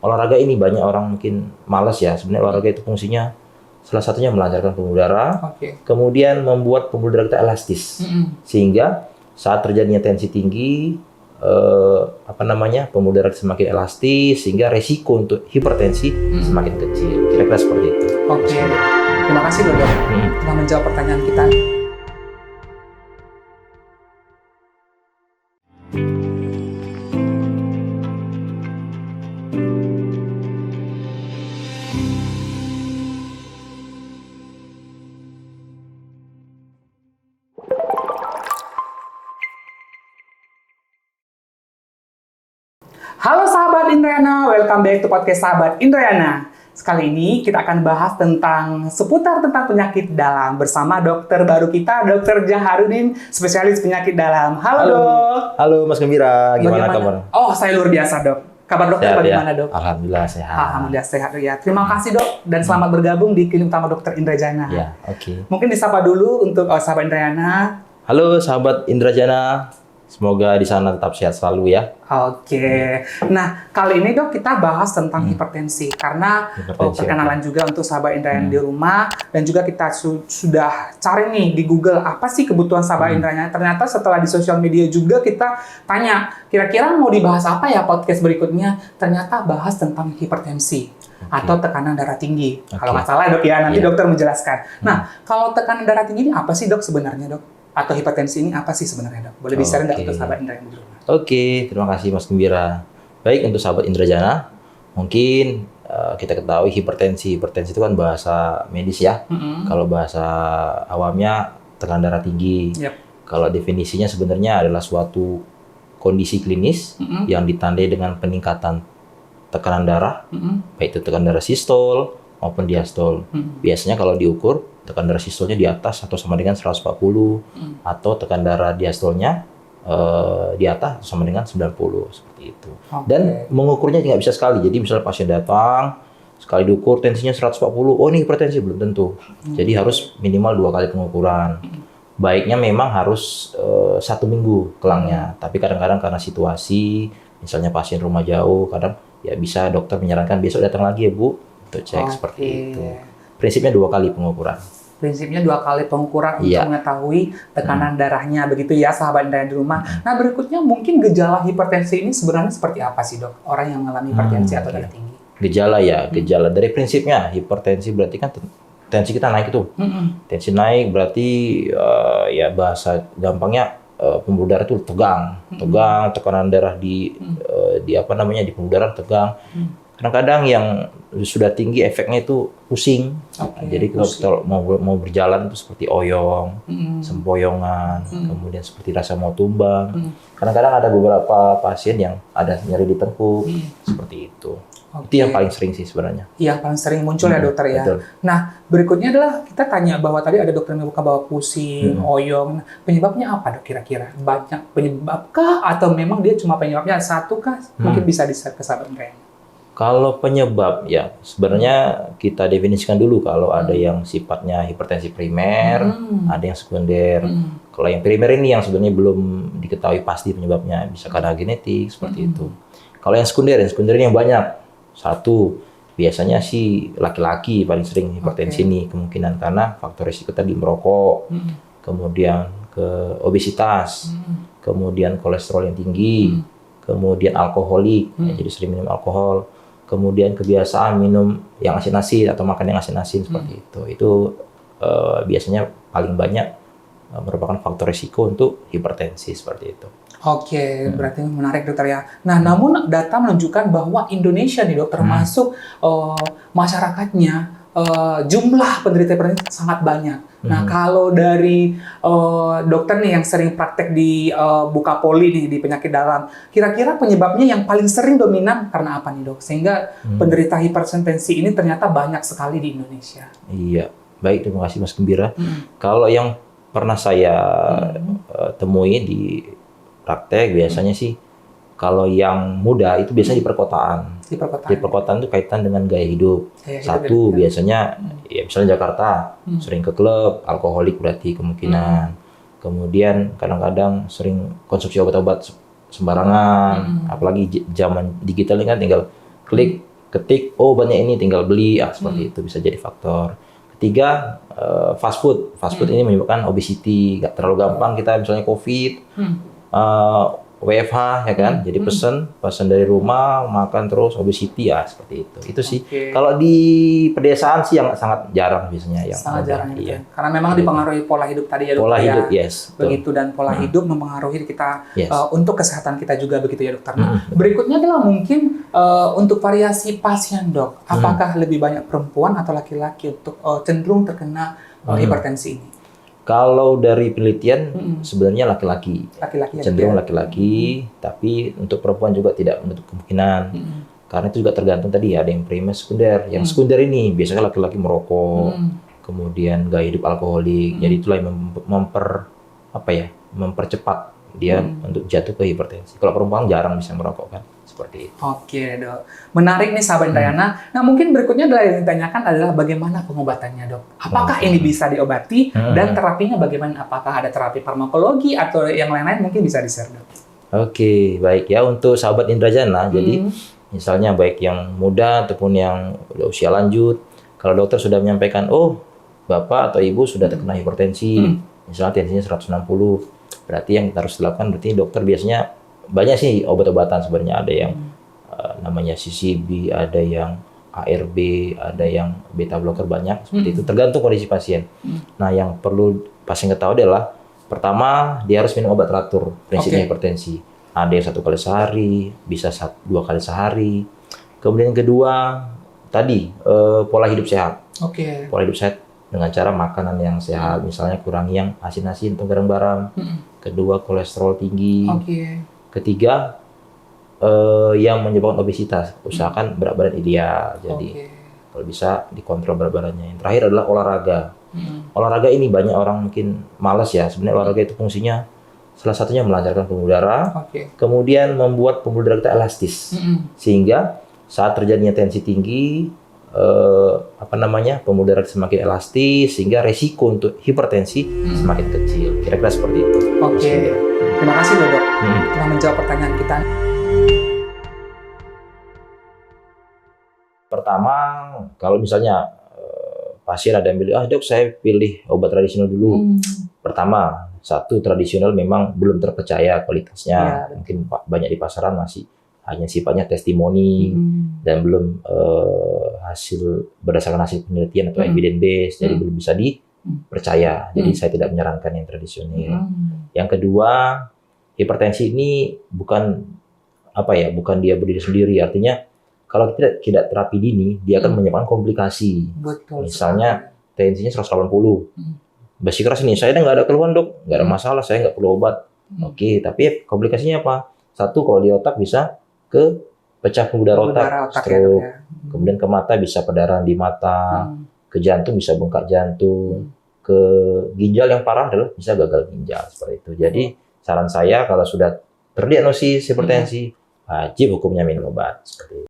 olahraga ini banyak orang mungkin malas ya. Sebenarnya olahraga itu fungsinya salah satunya melancarkan pembuluh darah, kemudian membuat pembuluh darah kita elastis, sehingga saat terjadinya tensi tinggi, pembuluh darah semakin elastis, sehingga resiko untuk hipertensi semakin kecil. Kira-kira seperti itu. Oke, terima kasih dok telah menjawab pertanyaan kita. Halo sahabat Indrayana, welcome back to podcast sahabat Indrayana. Sekali ini kita akan bahas tentang seputar tentang penyakit dalam bersama dokter baru kita, Dr. Jaharudin, spesialis penyakit dalam. Halo dok. Halo Mas Gembira, gimana kabar? Oh, saya luar biasa dok. Kabar dokter sehat, bagaimana ya? dok? Alhamdulillah sehat. Alhamdulillah sehat ya. Terima kasih dok dan selamat bergabung di Klinik Utama Dr. Indrajana. Ya, oke. Mungkin disapa dulu untuk sahabat Indrayana. Halo sahabat Indrajana. Semoga di sana tetap sehat selalu ya. Oke. Nah, kali ini dok kita bahas tentang hipertensi karena perkenalan juga untuk sahabat Indrayana di rumah dan juga kita sudah cari nih di Google apa sih kebutuhan sahabat Indrayana. Ternyata setelah di sosial media juga kita tanya kira-kira mau dibahas apa ya podcast berikutnya. Ternyata bahas tentang hipertensi atau tekanan darah tinggi. Kalau nggak salah dok ya, nanti dokter menjelaskan. Nah, kalau tekanan darah tinggi ini apa sih dok sebenarnya dok? Atau hipertensi ini apa sih sebenarnya dok? Boleh bisa nggak untuk sahabat Indrayana di rumah? Oke, terima kasih Mas Gembira. Baik, untuk sahabat Indrajana, mungkin kita ketahui hipertensi itu kan bahasa medis ya. Kalau bahasa awamnya tekanan darah tinggi. Kalau definisinya sebenarnya adalah suatu kondisi klinis yang ditandai dengan peningkatan tekanan darah, baik itu tekanan darah sistol maupun diastol. Biasanya kalau diukur tekanan darah sistolnya di atas atau sama dengan 140 atau tekanan darah diastolnya di atas atau sama dengan 90 seperti itu. Dan mengukurnya nggak bisa sekali. Jadi misalnya pasien datang sekali diukur tensinya 140, oh ini hipertensi, belum tentu. Jadi harus minimal 2 kali pengukuran. Baiknya memang harus 1 minggu kelangnya. Tapi kadang-kadang karena situasi, misalnya pasien rumah jauh, kadang ya bisa dokter menyarankan besok datang lagi ya Bu untuk cek seperti itu. Prinsipnya 2 kali pengukuran. Prinsipnya 2 kali pengukuran untuk mengetahui tekanan darahnya, begitu ya sahabat Indrayana di rumah. Nah berikutnya mungkin gejala hipertensi ini sebenarnya seperti apa sih dok? Orang yang mengalami hipertensi atau darah tinggi? Gejala ya, gejala dari prinsipnya hipertensi berarti kan tensi kita naik itu. Tensi naik berarti ya bahasa gampangnya pembuluh darah itu tegang, tekanan darah di pembuluh darah tegang. Kadang-kadang yang sudah tinggi efeknya itu pusing. Jadi kalau mau berjalan itu seperti oyong, sempoyongan, kemudian seperti rasa mau tumbang. Kadang-kadang ada beberapa pasien yang ada nyeri di tengkuk, seperti itu. Itu yang paling sering sih sebenarnya. Iya, paling sering muncul ya dokter ya. Betul. Nah, berikutnya adalah kita tanya bahwa tadi ada dokter yang bahwa pusing, oyong. Penyebabnya apa dok kira-kira? Banyak penyebab kah atau memang dia cuma penyebabnya satu kah? Mungkin bisa di-share ke sahabat Indrayana. Kalau penyebab ya sebenarnya kita definisikan dulu kalau ada yang sifatnya hipertensi primer, ada yang sekunder. Kalau yang primer ini yang sebenarnya belum diketahui pasti penyebabnya, bisa karena genetik seperti itu. Kalau yang sekunder ini yang banyak. Satu, biasanya sih laki-laki paling sering hipertensi ini kemungkinan karena faktor risiko tadi merokok, kemudian ke obesitas, kemudian kolesterol yang tinggi, kemudian alkoholik, jadi sering minum alkohol. Kemudian kebiasaan minum yang asin-asin atau makan yang asin-asin seperti itu. Itu biasanya paling banyak merupakan faktor risiko untuk hipertensi seperti itu. Oke, berarti menarik dokter ya. Nah, namun data menunjukkan bahwa Indonesia nih dokter termasuk masyarakatnya jumlah penderita hipertensi sangat banyak. Nah, kalau dari dokter nih yang sering praktek di Bukapoli nih di penyakit dalam, kira-kira penyebabnya yang paling sering dominan karena apa nih dok? Sehingga penderita hipertensi ini ternyata banyak sekali di Indonesia. Iya, baik, terima kasih Mas Gembira. Kalau yang pernah saya temui di praktek biasanya sih kalau yang muda itu biasanya di perkotaan. Di perkotaan itu kaitan dengan gaya hidup. Satu biasanya ya misalnya Jakarta sering ke klub, alkoholik berarti kemungkinan. Kemudian kadang-kadang sering konsumsi obat-obat sembarangan, apalagi zaman digital ini kan tinggal klik ketik, oh obatnya ini tinggal beli, seperti itu bisa jadi faktor. Ketiga, fast food. Fast food ini menyebabkan obesity, nggak terlalu gampang kita misalnya COVID, WFH ya kan, jadi pesen dari rumah, makan terus obesity seperti itu. Itu sih. Kalau di pedesaan sih yang sangat jarang biasanya yang sangat ada. jarang gitu. Karena memang dipengaruhi pola hidup tadi ya dokter. Pola hidup, yes. Begitu, dan pola hidup mempengaruhi kita untuk kesehatan kita juga begitu ya dokter. Nah, berikutnya adalah mungkin untuk variasi pasien dok. Apakah lebih banyak perempuan atau laki-laki untuk cenderung terkena hipertensi ini? Kalau dari penelitian sebenarnya laki-laki, cenderung ya? laki-laki, tapi untuk perempuan juga tidak menutup kemungkinan. Karena itu juga tergantung tadi ada yang primer, sekunder. Yang sekunder ini biasanya laki-laki merokok, kemudian gaya hidup alkoholik. Jadi itulah yang mempercepat dia untuk jatuh ke hipertensi. Kalau perempuan jarang bisa merokok kan, seperti itu. Oke dok, menarik nih sahabat Indrayana. Nah mungkin berikutnya adalah yang ditanyakan adalah bagaimana pengobatannya dok? Apakah ini bisa diobati dan terapinya bagaimana? Apakah ada terapi farmakologi atau yang lain-lain mungkin bisa di-share dok? Oke, baik ya untuk sahabat Indrayana. Jadi misalnya baik yang muda ataupun yang usia lanjut, kalau dokter sudah menyampaikan, oh bapak atau ibu sudah terkena hipertensi, misalnya tensinya 160, berarti yang kita harus lakukan, berarti dokter biasanya banyak sih obat-obatan sebenarnya. Ada yang namanya CCB, ada yang ARB, ada yang beta blocker, banyak seperti itu. Tergantung kondisi pasien. Nah, yang perlu pasien ketahui adalah pertama dia harus minum obat teratur. Prinsipnya hipertensi. Ada yang 1 kali sehari, bisa 2 kali sehari. Kemudian yang kedua tadi pola hidup sehat. Pola hidup sehat dengan cara makanan yang sehat, misalnya kurangi yang asin-asin atau garam-garam. Kedua, kolesterol tinggi. Ketiga, yang menyebabkan obesitas, usahakan berat badan ideal. Jadi kalau bisa dikontrol berat badannya. Yang terakhir adalah olahraga. Olahraga ini banyak orang mungkin malas ya. Sebenarnya olahraga itu fungsinya salah satunya melancarkan pembuluh darah, kemudian membuat pembuluh darah kita elastis, sehingga saat terjadinya tensi tinggi, pembuluh darah semakin elastis, sehingga resiko untuk hipertensi semakin kecil. Kira-kira seperti itu. Terima kasih loh dok telah menjawab pertanyaan kita. Pertama, kalau misalnya pasien ada yang pilih, dok saya pilih obat tradisional dulu. Pertama, satu, tradisional memang belum terpercaya kualitasnya. Mungkin banyak di pasaran masih hanya sifatnya testimoni dan belum berdasarkan hasil penelitian atau evidence based, jadi belum bisa dipercaya. Jadi saya tidak menyarankan yang tradisional. Yang kedua, hipertensi ini bukan dia berdiri sendiri. Artinya kalau tidak terapi dini, dia akan menyebabkan komplikasi. Misalnya tensinya 180. Bersikeras ini, saya nggak ada keluhan dok, nggak ada masalah, saya nggak perlu obat. Tapi komplikasinya apa? Satu, kalau di otak bisa ke pecah pembuluh darah otak, stroke. Kemudian ke mata bisa perdarahan di mata, ke jantung bisa bengkak jantung, ke ginjal yang parah adalah bisa gagal ginjal, seperti itu. Jadi saran saya kalau sudah terdiagnosis hipertensi, wajib hukumnya minum obat. Seperti itu.